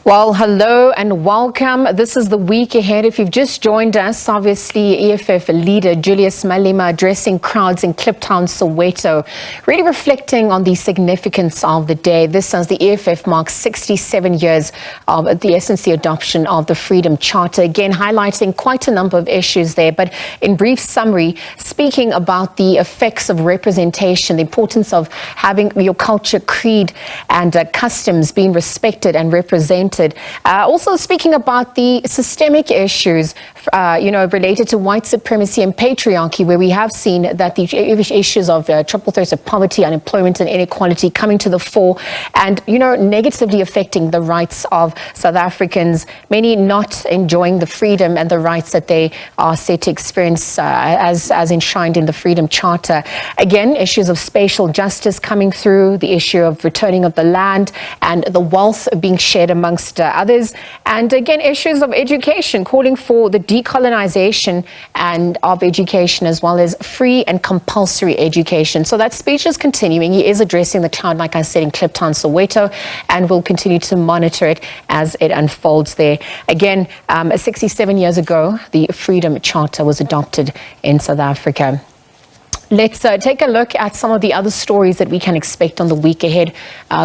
Well, hello and welcome. This is the week ahead. If you've just joined us, obviously EFF leader Julius Malema addressing crowds in Kliptown, Soweto, really reflecting on the significance of the day. This as the EFF marks 67 years of the SNC adoption of the Freedom Charter. Again, highlighting quite a number of issues there, but in brief summary, speaking about the effects of representation, the importance of having your culture, creed and customs being respected and represented. Also speaking about the systemic issues, related to white supremacy and patriarchy, where we have seen that the issues of triple threats of poverty, unemployment and inequality coming to the fore and, negatively affecting the rights of South Africans, many not enjoying the freedom and the rights that they are set to experience as enshrined in the Freedom Charter. Again, issues of spatial justice coming through, the issue of returning of the land and the wealth being shared amongst others, and again issues of education, calling for the decolonization and of education as well as free and compulsory education. So that speech is continuing. He is addressing the crowd, like I said, in Kliptown, Soweto, and we'll continue to monitor it as it unfolds there. Again, 67 years ago, the Freedom Charter was adopted in South Africa. Let's take a look at some of the other stories that we can expect on the week ahead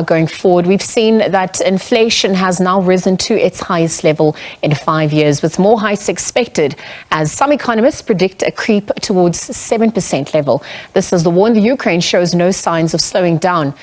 going forward. We've seen that inflation has now risen to its highest level in 5 years, with more hikes expected as some economists predict a creep towards 7% level. This as the war in the Ukraine shows no signs of slowing down.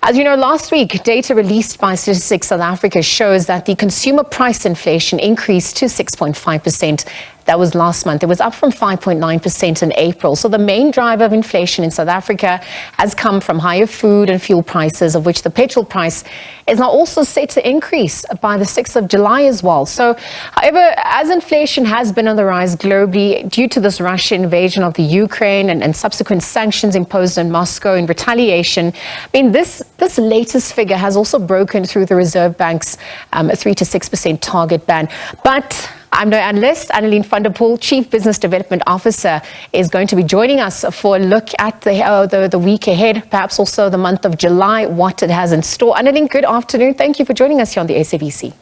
As you know, last week, data released by Statistics South Africa shows that the consumer price inflation increased to 6.5%. That was last month. It was up from 5.9% in April. So the main driver of inflation in South Africa has come from higher food and fuel prices, of which the petrol price is now also set to increase by the 6th of July as well. So, however, as inflation has been on the rise globally due to this Russian invasion of the Ukraine and subsequent sanctions imposed on Moscow in retaliation, this latest figure has also broken through the Reserve Bank's 3 to 6% target band. But I'm no analyst. Annelien van der Poel, Chief Business Development Officer, is going to be joining us for a look at the week ahead, perhaps also the month of July, what it has in store. Annelien, good afternoon. Thank you for joining us here on the SABC.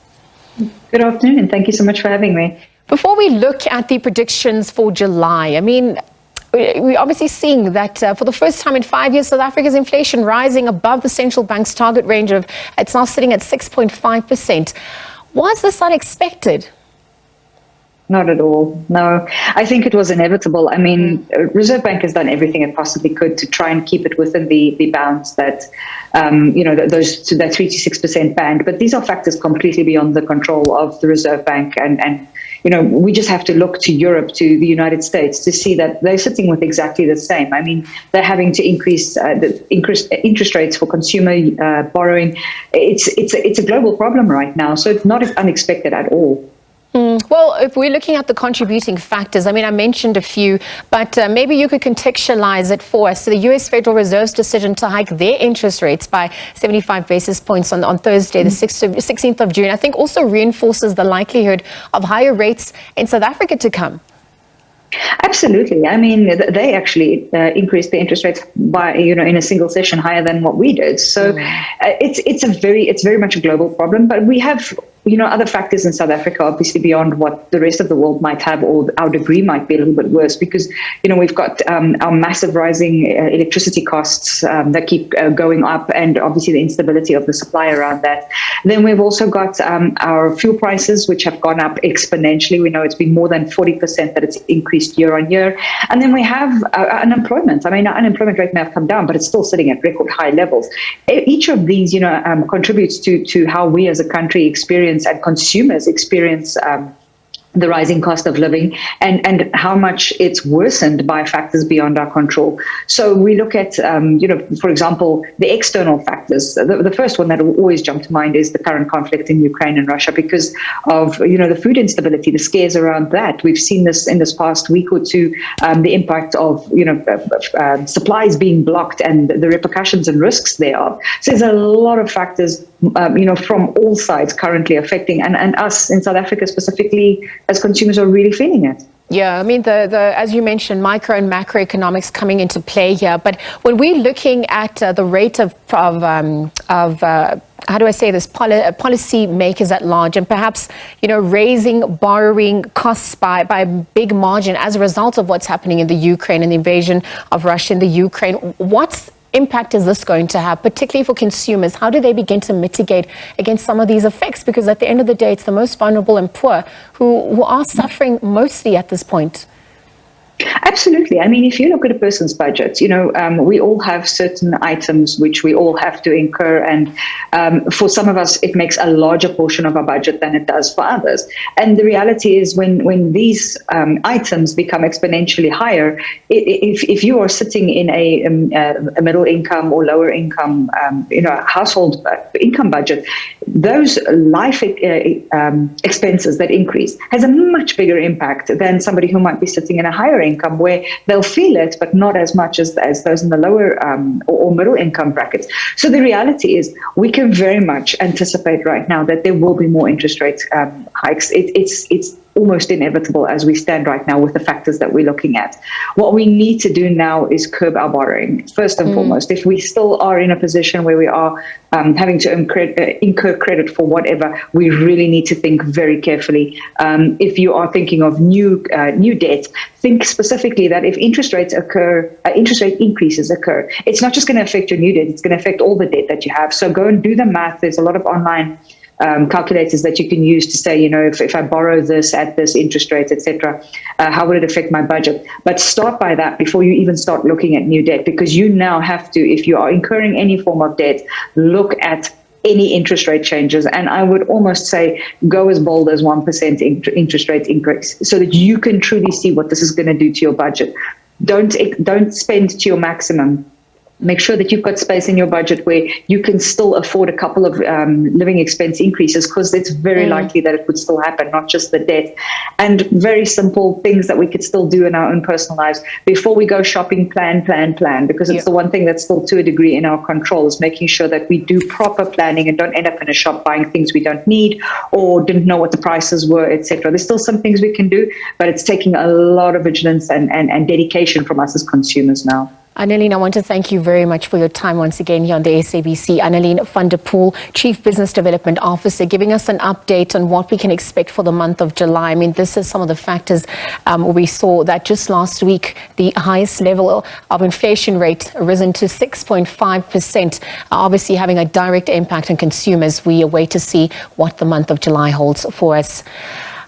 Good afternoon, and thank you so much for having me. Before we look at the predictions for July, we're obviously seeing that for the first time in 5 years, South Africa's inflation rising above the central bank's target range of, it's now sitting at 6.5%. Was this unexpected? Not at all. No, I think it was inevitable. Reserve Bank has done everything it possibly could to try and keep it within the bounds that, that 3 to 6% band. But these are factors completely beyond the control of the Reserve Bank. And we just have to look to Europe, to the United States, to see that they're sitting with exactly the same. They're having to increase the interest rates for consumer borrowing. It's a global problem right now, so it's not unexpected at all. Well, if we're looking at the contributing factors, I mentioned a few, but maybe you could contextualize it for us. So the U.S. Federal Reserve's decision to hike their interest rates by 75 basis points on Thursday, the 16th of June, I think also reinforces the likelihood of higher rates in South Africa to come. Absolutely. They actually increased the interest rates by, in a single session higher than what we did. So it's very much a global problem, but we have other factors in South Africa, obviously beyond what the rest of the world might have, or our degree might be a little bit worse, because, we've got our massive rising electricity costs that keep going up, and obviously the instability of the supply around that. Then we've also got our fuel prices, which have gone up exponentially. We know it's been more than 40% that it's increased year on year. And then we have unemployment. Our unemployment rate may have come down, but it's still sitting at record high levels. Each of these, contributes to how we as a country experience and consumers experience the rising cost of living, and how much it's worsened by factors beyond our control. So we look at, for example, the external factors. The first one that will always jump to mind is the current conflict in Ukraine and Russia, because of, the food instability, the scares around that. We've seen this in this past week or two, the impact of, supplies being blocked and the repercussions and risks thereof. So there's a lot of factors, from all sides currently affecting, and us in South Africa specifically, as consumers are really feeling it. Yeah, I mean, as you mentioned, micro and macroeconomics coming into play here. But when we're looking at the rate of how do I say this, policy makers at large, and perhaps, raising borrowing costs by a big margin as a result of what's happening in the Ukraine and the invasion of Russia in the Ukraine, what's impact is this going to have, particularly for consumers? How do they begin to mitigate against some of these effects? Because at the end of the day, it's the most vulnerable and poor who are suffering mostly at this point. Absolutely. I mean, if you look at a person's budget, we all have certain items which we all have to incur. And for some of us, it makes a larger portion of our budget than it does for others. And the reality is when these items become exponentially higher, if you are sitting in a middle income or lower income, household income budget, those life expenses that increase has a much bigger impact than somebody who might be sitting in a higher income, where they'll feel it, but not as much as those in the lower or middle income brackets. So the reality is we can very much anticipate right now that there will be more interest rate hikes. It's almost inevitable as we stand right now with the factors that we're looking at. What we need to do now is curb our borrowing, first and foremost. If we still are in a position where we are having to incur credit for whatever, we really need to think very carefully. If you are thinking of new debt, think specifically that if interest rate increases occur, it's not just going to affect your new debt, it's going to affect all the debt that you have. So go and do the math. There's a lot of online calculators that you can use to say, if I borrow this at this interest rate, etc., how would it affect my budget? But start by that before you even start looking at new debt, because you now have to, if you are incurring any form of debt, look at any interest rate changes. And I would almost say go as bold as 1% interest rate increase so that you can truly see what this is going to do to your budget. Don't spend to your maximum. Make sure that you've got space in your budget where you can still afford a couple of living expense increases, because it's very likely that it would still happen, not just the debt. And very simple things that we could still do in our own personal lives. Before we go shopping, plan, because it's the one thing that's still to a degree in our control, is making sure that we do proper planning and don't end up in a shop buying things we don't need or didn't know what the prices were, etc. There's still some things we can do, but it's taking a lot of vigilance and dedication from us as consumers now. Annaline, I want to thank you very much for your time once again here on the SABC. Annaline van der Poel, Chief Business Development Officer, giving us an update on what we can expect for the month of July. I mean, this is some of the factors we saw that just last week, the highest level of inflation rate risen to 6.5%, obviously having a direct impact on consumers. We await to see what the month of July holds for us.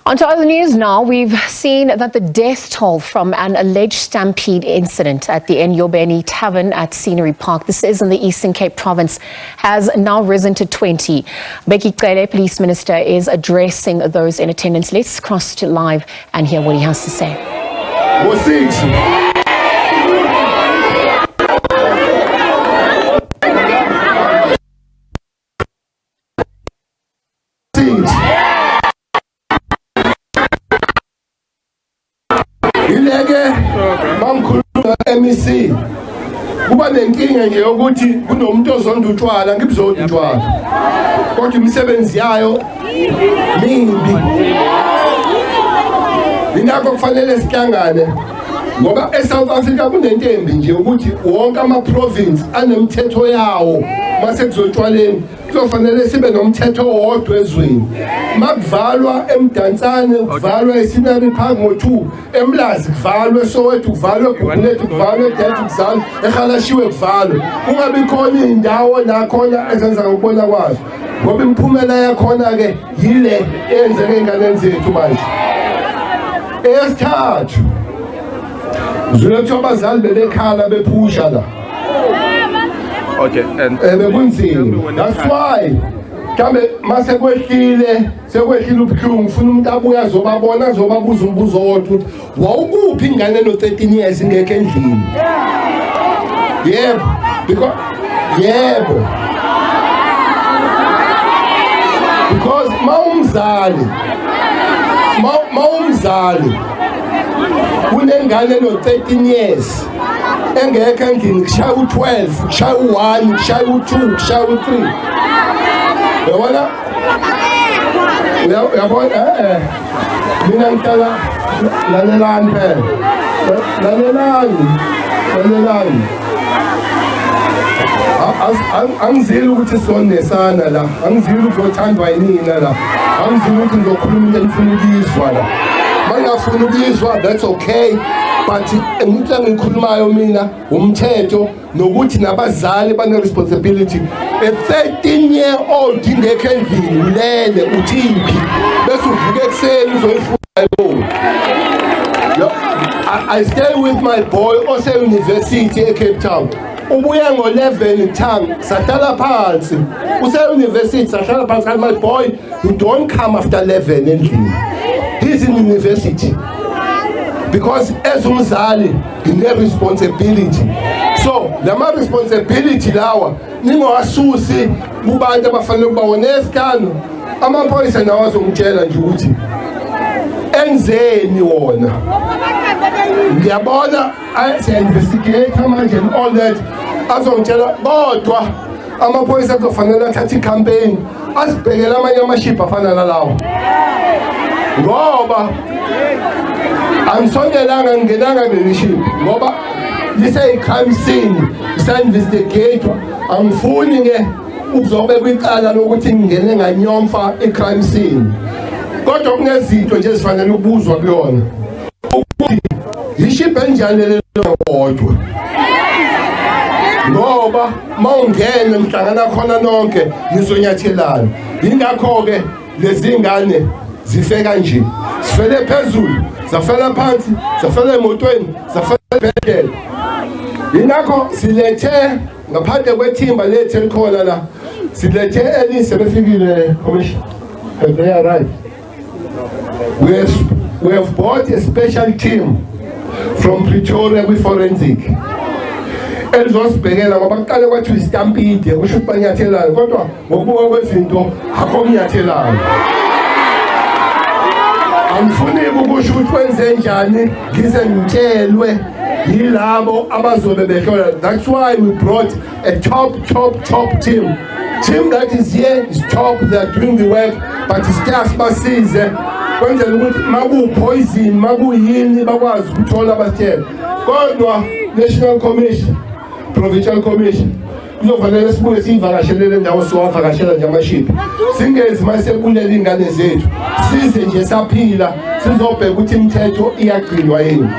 On to other news now. We've seen that the death toll from an alleged stampede incident at the Enyobeni Tavern at Scenery Park, this is in the Eastern Cape Province, has now risen to 20. Becky Cele, Police Minister, is addressing those in attendance. Let's cross to live and hear what he has to say. MEC kuba nenkinga nje ukuthi kunomuntu ozonda utshwala ngibuzonda utshwala kodwa imisebenzi yayo mingi ingakho kufanele sihlangane ngoba eSouth Africa kunentembi nje ukuthi wonke ama-province anemthetho yawo mase kuzotshwaleni kuzofanele sibe nomthetho owodwa ezweni. Makuvalwa eMdantsane, kuvalwa eScenery Park ngo-2, eMlazi kuvalwe, eSoweto kuvalwe, eGugulethu kuvalwe, eDelft kuvalwe, eGalashiwe kuvalwe. Kungabi khona indawo la khona ezenza ngokubona kwazo. Ngoba imiphumela yakhona-ke yile eyenzeke ey'nganeni zethu manje. Eyesithathu, zwile kuthiwa abazali bebekhala bephusha la. Okay, and that's why mhlawumbe mase kwehlile sekwehlile ubuhlungu ufuna umuntu abuya azobabona azobabuza umbuzo wodwa ukuthi wawukuphi ingane no-13 years ingekho endlini. Yebo, because mawumzali unengane no-13 years engekho endlini, kushaya u-12, kushaya u-1, kushaya u-2, kushaya u-3. Yabona? uyabona mina ngicela lalelani phela lalelani angizili ukuthi sizonesana la angizili ukuthi ngothandwa yinina la angizili ukuthi ngizokhuluma into engifuna ukuyizwa la mangafuna ukuyizwa that's okay but into engikhulumayo mina umthetho nokuthi nabazali bane-responsibility a 13-year-old ingekho endlini ulele uthiphi bese uvuka ekuseni uzoyifuna I stay with my boy ose-university eCape Town ubuya ngo-11 tongue sahlala phansi use-university sahlala phansi kanti my boy you don't come after 11 endlini he's in university because as umzali ngine-responsibility so lama-responsibility lawa ningawasusi kubantu abafanele ukuba onesikano amaphoyisa nawo azongitshela nje ukuthi enzeni wona ngiyabona siya-investigate manje and all that azongitshela kodwa amaphoyisa kuzofanele athathe i-campaign asibhekele amanye amashiphu afana nalawo ngoba angisondelanga ngingenanga lelishiphu ngoba lise-crime scene lisa-investigatwa angifuni-ke ukuzobekwa icala lokuthi ngingene nganyomfa i-crime scene kodwa kunezinto nje ezifanele ukubuzwa kuyona ukuthi yishiphu enjani lelo kodwa ngoba mawungene mhlangana khona nonke nizonyathelana yingakho-ke lezi ngane zife kanje sifele phezulu zafela phansi zafela emotweni zafela ebhedlela yingakho silethe ngaphandle kwethimba lethu elikhona la silethe elisebefikile commission they arrived. We have brought a special team from Pretoria with forensic elizosibhekela ngoba kuqale kwathi istampede kusho ukuthi banyathelana kodwa ngokubuka kwezinto akho kunyathelana angifuni ukusho ukuthi kwenze njani ngize ngitshelwe yilabo abazobe behlola that's why we brought a top team that is here is top they are doing the work but staff basize kwenzela ukuthi makupoison makuyini bakwazi ukuthola abatshela kodwa national commission provincial commission kuzofanele sibuye siyivakashelele ndawo siwavakashela nje amashiphu singezi masebulela ingane zethu size nje saphila sizobheka ukuthi imithetho iyagcinwa yini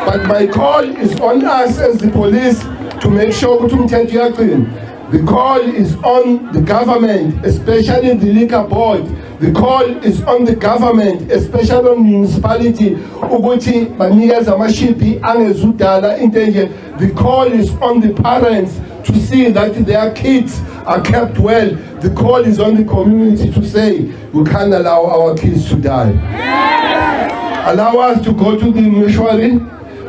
but my call is on us as the police to make sure ukuthi umthetho uyagcinwa. The call is on the government, especially the liquor board. The call is on the government, especially on municipality. Ukuthi banikeza amashiphi angezudala into enje. The call is on the parents to see that their kids are kept well. The call is on the community to say we can't allow our kids to die. Allow us to go to the mortuary,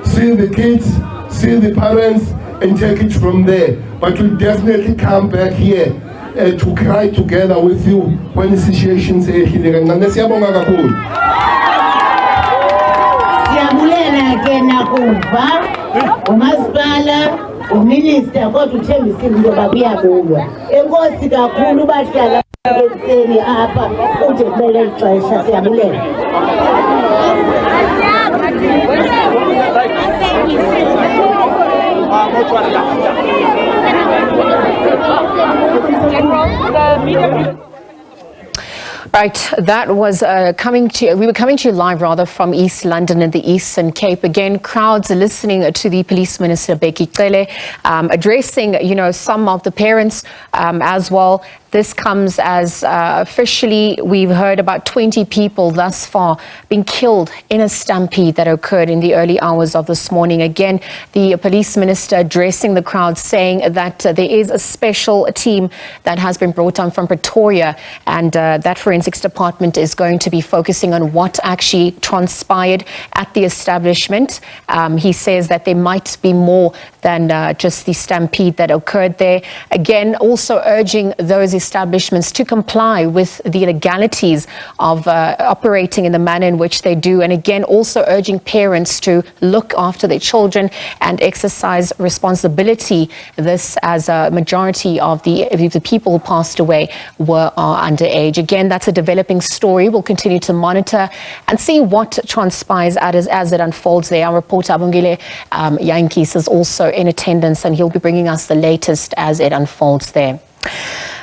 see the kids, see the parents, and take it from there. But we'll definitely come back here to cry together with you when the situation is ehlile. Siyabonga kakhulu. Siyabulela ke nakuva umasipala uminister kodwa uthembisile into bakuyabulwa. Enkosi kakhulu bahlala ekseni apha ude kubele ixesha siyabulela. Right, that was we were coming to you live rather from East London in the Eastern Cape. Again, crowds are listening to the Police Minister Bheki Cele addressing, some of the parents as well. This comes as officially we've heard about 20 people thus far being killed in a stampede that occurred in the early hours of this morning. Again, the police minister addressing the crowd saying that there is a special team that has been brought on from Pretoria and that forensics department is going to be focusing on what actually transpired at the establishment. He says that there might be more than just the stampede that occurred there. Again, also urging those establishments to comply with the legalities of operating in the manner in which they do. And again, also urging parents to look after their children and exercise responsibility. This as a majority of the people who passed away are underage. Again, that's a developing story. We'll continue to monitor and see what transpires as it unfolds there. Our reporter Abungile Yankis is also in attendance, and he'll be bringing us the latest as it unfolds there.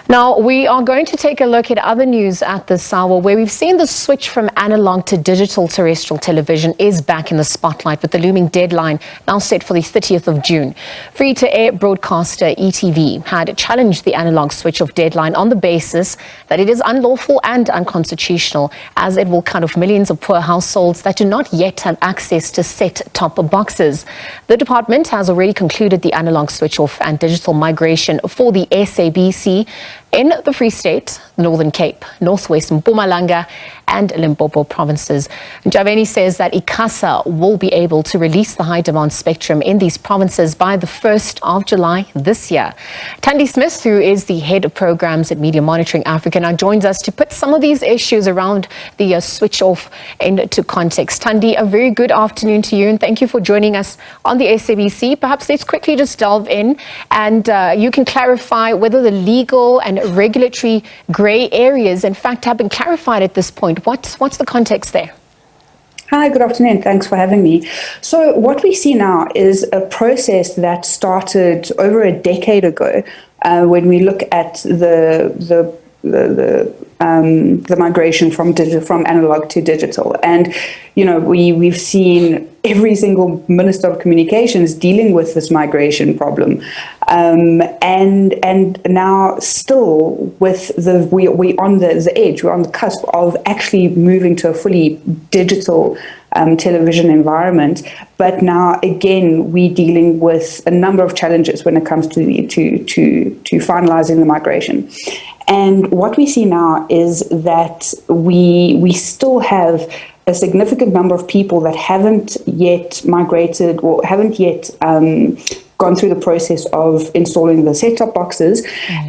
Now, we are going to take a look at other news at this hour, where we've seen the switch from analog to digital terrestrial television is back in the spotlight, with the looming deadline now set for the 30th of June. Free-to-air broadcaster ETV had challenged the analog switch-off deadline on the basis that it is unlawful and unconstitutional, as it will cut off millions of poor households that do not yet have access to set-top boxes. The department has already concluded the analog switch-off and digital migration for the SABC in the Free State, the Northern Cape, Northwest Mpumalanga and Limpopo provinces. Javeni says that ICASA will be able to release the high demand spectrum in these provinces by the 1st of July this year. Tandy Smith, who is the head of programs at Media Monitoring Africa, now joins us to put some of these issues around the switch off into context. Tandy, a very good afternoon to you, and thank you for joining us on the SABC. Perhaps let's quickly just delve in, and you can clarify whether the legal and regulatory grey areas in fact have been clarified at this point. What's the context there? Hi, good afternoon. Thanks for having me. So what we see now is a process that started over a decade ago when we look at the migration from analog to digital. And, you know, we've seen every single Minister of Communications dealing with this migration problem. And now still with we're on the edge, we're on the cusp of actually moving to a fully digital television environment. But now again, we're dealing with a number of challenges when it comes to finalizing the migration. And what we see now is that we still have a significant number of people that haven't yet migrated or haven't yet gone through the process of installing the set-top boxes.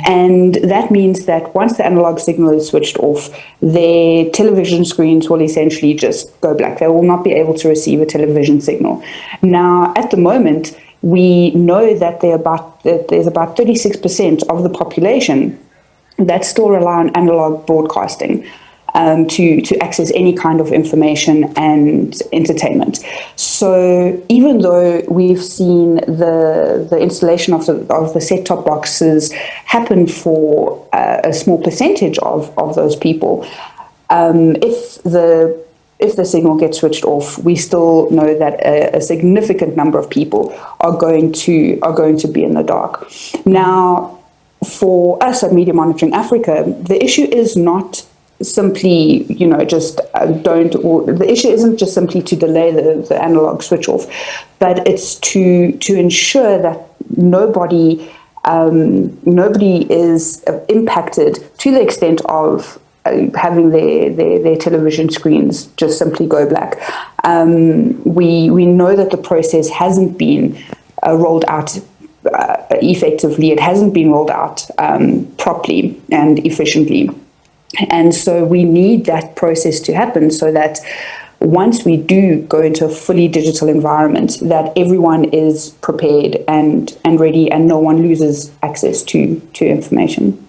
And that means that once the analog signal is switched off, their television screens will essentially just go black. They will not be able to receive a television signal. Now, at the moment, we know that there's about 36% of the population that still rely on analog broadcasting to access any kind of information and entertainment. So even though we've seen the installation of the set-top boxes happen for a small percentage of those people, if the signal gets switched off, we still know that a significant number of people are going to be in the dark. Now, for us at Media Monitoring Africa, the issue is not simply, the issue isn't just simply to delay the analog switch off, but it's to ensure that nobody is impacted to the extent of having their television screens just simply go black. We know that the process hasn't been rolled out effectively. It hasn't been rolled out properly and efficiently. And so we need that process to happen so that once we do go into a fully digital environment, that everyone is prepared and ready and no one loses access to information.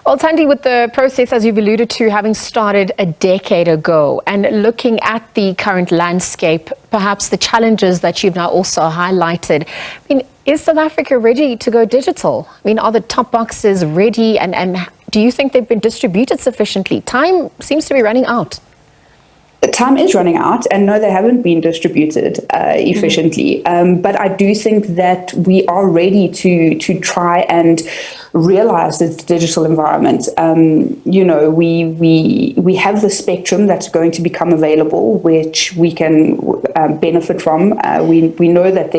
Well, Tandy, with the process, as you've alluded to, having started a decade ago and looking at the current landscape, perhaps the challenges that you've now also highlighted, I mean, is South Africa ready to go digital? I mean, are the top boxes ready, and do you think they've been distributed sufficiently? Time seems to be running out. Time is running out, and no, they haven't been distributed efficiently. But I do think that we are ready to try and realize this digital environment. We have the spectrum that's going to become available, which we can benefit from. We know that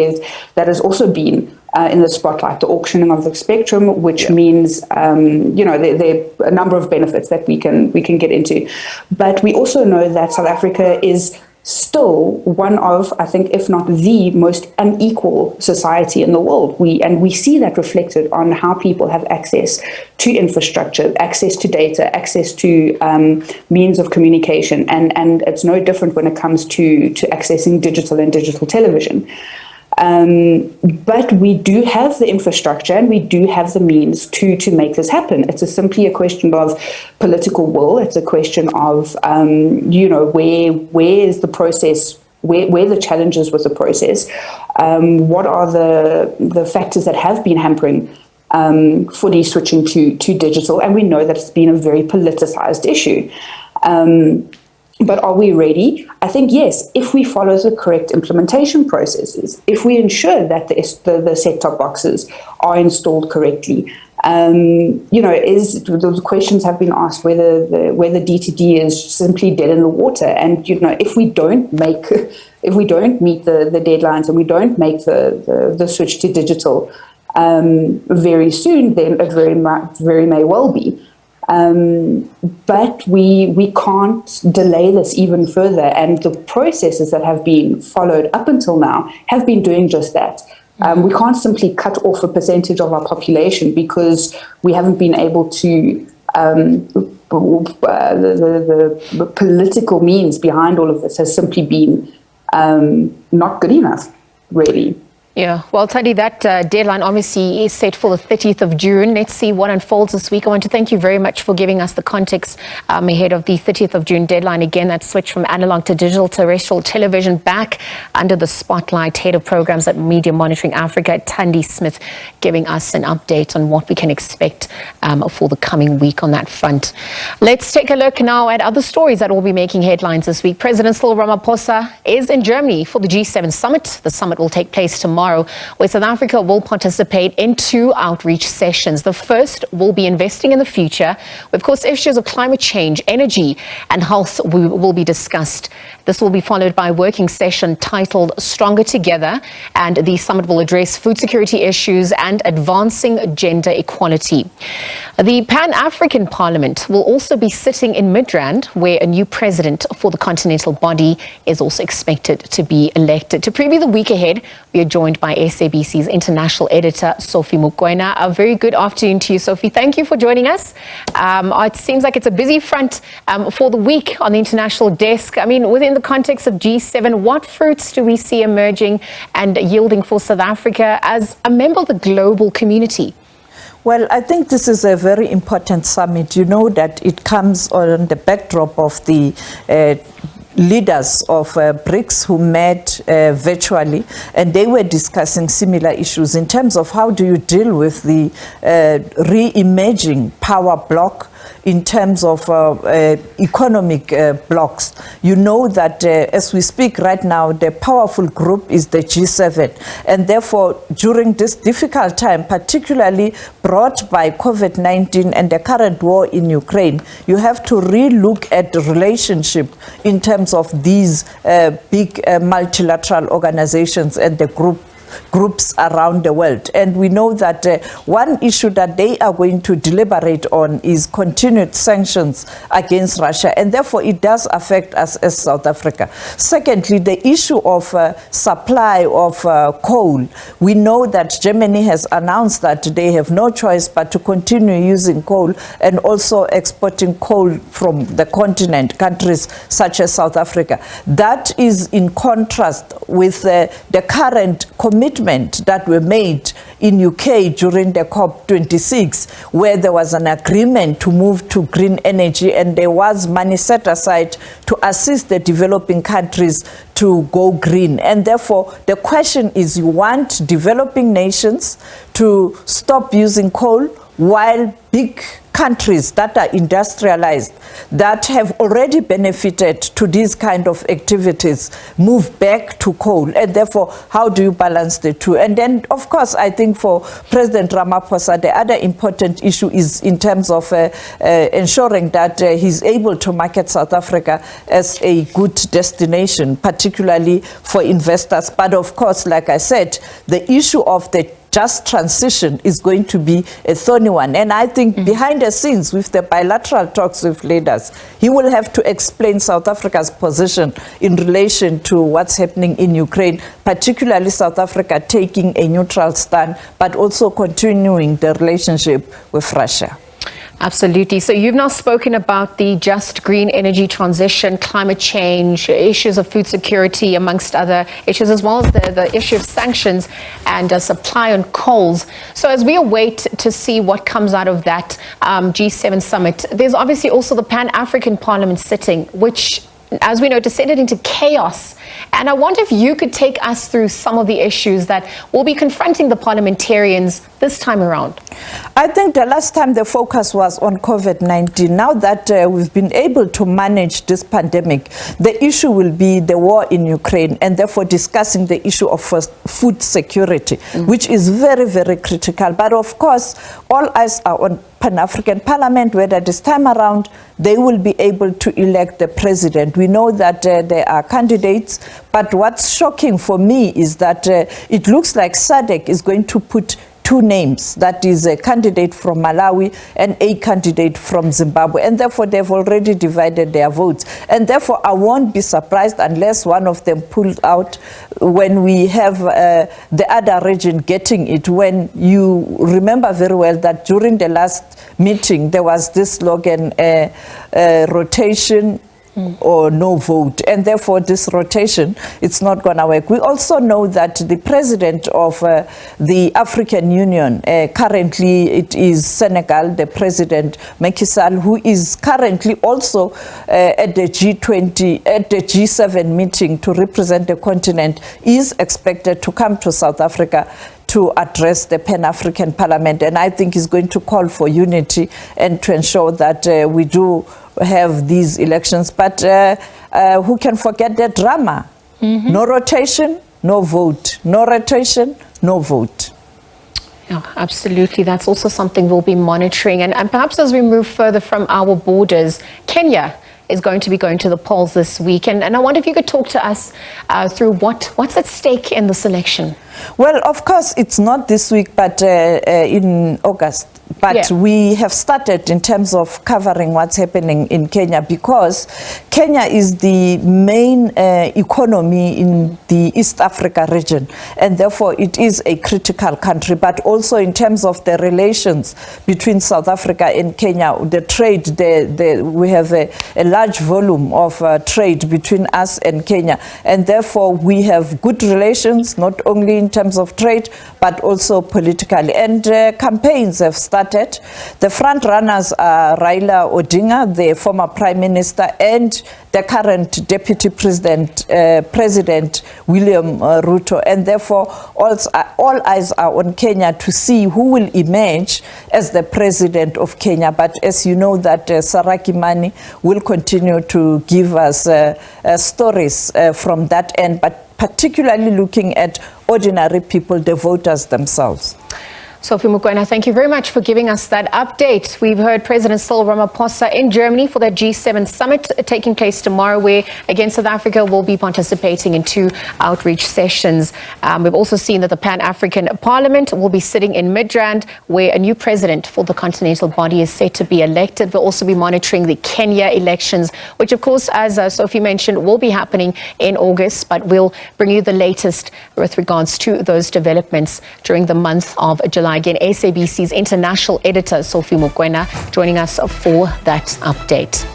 that has also been in the spotlight, the auctioning of the spectrum, which means there are a number of benefits that we can get into. But we also know that South Africa is still one of, I think, if not the most unequal society in the world. We see that reflected on how people have access to infrastructure, access to data, access to means of communication, and it's no different when it comes to accessing digital and digital television. But we do have the infrastructure and we do have the means to make this happen. It's simply a question of political will. It's a question of, where is the process, where the challenges with the process, what are the factors that have been hampering fully switching to digital. And we know that it's been a very politicized issue. But are we ready? I think yes, if we follow the correct implementation processes, if we ensure that the set-top boxes are installed correctly. The questions have been asked whether D2D is simply dead in the water. And, if we don't meet the deadlines and we don't make the switch to digital very soon, then it very may well be. But we can't delay this even further, and the processes that have been followed up until now have been doing just that. We can't simply cut off a percentage of our population because we haven't been able to the political means behind all of this has simply been not good enough, really. Yeah, well, Tadi, that deadline obviously is set for the 30th of June. Let's see what unfolds this week. I want to thank you very much for giving us the context ahead of the 30th of June deadline. Again, that switch from analog to digital terrestrial television back under the spotlight. Head of programs at Media Monitoring Africa, Thandi Smith, giving us an update on what we can expect for the coming week on that front. Let's take a look now at other stories that will be making headlines this week. President Cyril Ramaphosa is in Germany for the G7 summit. The summit will take place tomorrow, where South Africa will participate in 2 outreach sessions. The first will be investing in the future. Of course, issues of climate change, energy and health will be discussed. This will be followed by a working session titled Stronger Together, and the summit will address food security issues and advancing gender equality. The Pan-African Parliament will also be sitting in Midrand, where a new president for the continental body is also expected to be elected. To preview the week ahead, we are joined by SABC's international editor, Sophie Mokoena. A very good afternoon to you, Sophie. Thank you for joining us. It seems like it's a busy front for the week on the international desk. I mean, within the context of G7, what fruits do we see emerging and yielding for South Africa as a member of the global community? Well, I think this is a very important summit. You know that it comes on the backdrop of the leaders of BRICS who met virtually, and they were discussing similar issues in terms of how do you deal with the re-emerging power bloc in terms of economic blocks. You know that as we speak right now, the powerful group is the G7. And therefore, during this difficult time, particularly brought by COVID-19 and the current war in Ukraine, you have to re-look at the relationship in terms of these big multilateral organizations and the groups around the world. And we know that one issue that they are going to deliberate on is continued sanctions against Russia, and therefore it does affect us as South Africa. Secondly, the issue of supply of coal. We know that Germany has announced that they have no choice but to continue using coal and also exporting coal from the continent, countries such as South Africa. That is in contrast with the current commitment that were made in UK during the COP26, where there was an agreement to move to green energy and there was money set aside to assist the developing countries to go green. And therefore, the question is, you want developing nations to stop using coal while big countries that are industrialized, that have already benefited to these kind of activities, move back to coal. And therefore, how do you balance the two? And then, of course, I think for President Ramaphosa, the other important issue is in terms of ensuring that he's able to market South Africa as a good destination, particularly for investors. But of course, like I said, the issue of the just transition is going to be a thorny one. And I think behind the scenes with the bilateral talks with leaders, he will have to explain South Africa's position in relation to what's happening in Ukraine, particularly South Africa taking a neutral stand, but also continuing the relationship with Russia. Absolutely. So you've now spoken about the just green energy transition, climate change, issues of food security, amongst other issues, as well as the issue of sanctions and supply on coals. So as we await to see what comes out of that G7 summit, there's obviously also the Pan-African Parliament sitting, which, as we know, descended into chaos. And I wonder if you could take us through some of the issues that will be confronting the parliamentarians this time around. I think the last time the focus was on COVID-19. Now that we've been able to manage this pandemic, the issue will be the war in Ukraine, and therefore discussing the issue of food security, which is very, very critical. But of course, all eyes are on Pan-African Parliament, whether this time around they will be able to elect the president. We know that there are candidates, but what's shocking for me is that it looks like SADC is going to put two names, that is a candidate from Malawi and a candidate from Zimbabwe, and therefore they've already divided their votes. And therefore I won't be surprised unless one of them pulls out when we have the other region getting it. When you remember very well that during the last meeting there was this slogan, rotation or no vote, and therefore this rotation, it's not going to work. We also know that the president of the African Union, currently it is Senegal, the president Macky Sall, who is currently also at the G20, at the G7 meeting to represent the continent, is expected to come to South Africa to address the Pan-African Parliament, and I think he's going to call for unity and to ensure that we do have these elections. But who can forget the drama? No rotation, no vote. No rotation, no vote. Yeah, absolutely. That's also something we'll be monitoring. And perhaps as we move further from our borders, Kenya is going to be going to the polls this week. And I wonder if you could talk to us through what's at stake in this election. Well, of course, it's not this week, but in August. But we have started in terms of covering what's happening in Kenya, because Kenya is the main economy in the East Africa region, and therefore it is a critical country. But also in terms of the relations between South Africa and Kenya, the trade, we have a large volume of trade between us and Kenya, and therefore we have good relations, not only in terms of trade, but also politically. And campaigns have started. The front runners are Raila Odinga, the former Prime Minister, and the current Deputy President, President William Ruto. And therefore, all eyes are on Kenya to see who will emerge as the President of Kenya. But as you know, that Sarah Kimani will continue to give us stories from that end, but particularly looking at ordinary people, the voters themselves. Sophie Mokoena, thank you very much for giving us that update. We've heard President Cyril Ramaphosa in Germany for the G7 summit taking place tomorrow, where again South Africa will be participating in 2 outreach sessions. We've also seen that the Pan-African Parliament will be sitting in Midrand, where a new president for the continental body is set to be elected. We'll also be monitoring the Kenya elections, which of course, as Sophie mentioned, will be happening in August, but we'll bring you the latest with regards to those developments during the month of July. Again, SABC's international editor, Sophie Mokoena, joining us for that update.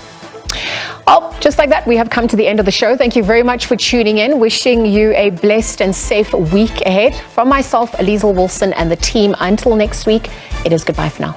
Oh, just like that, we have come to the end of the show. Thank you very much for tuning in. Wishing you a blessed and safe week ahead. From myself, Aliza Wilson, and the team, until next week, it is goodbye for now.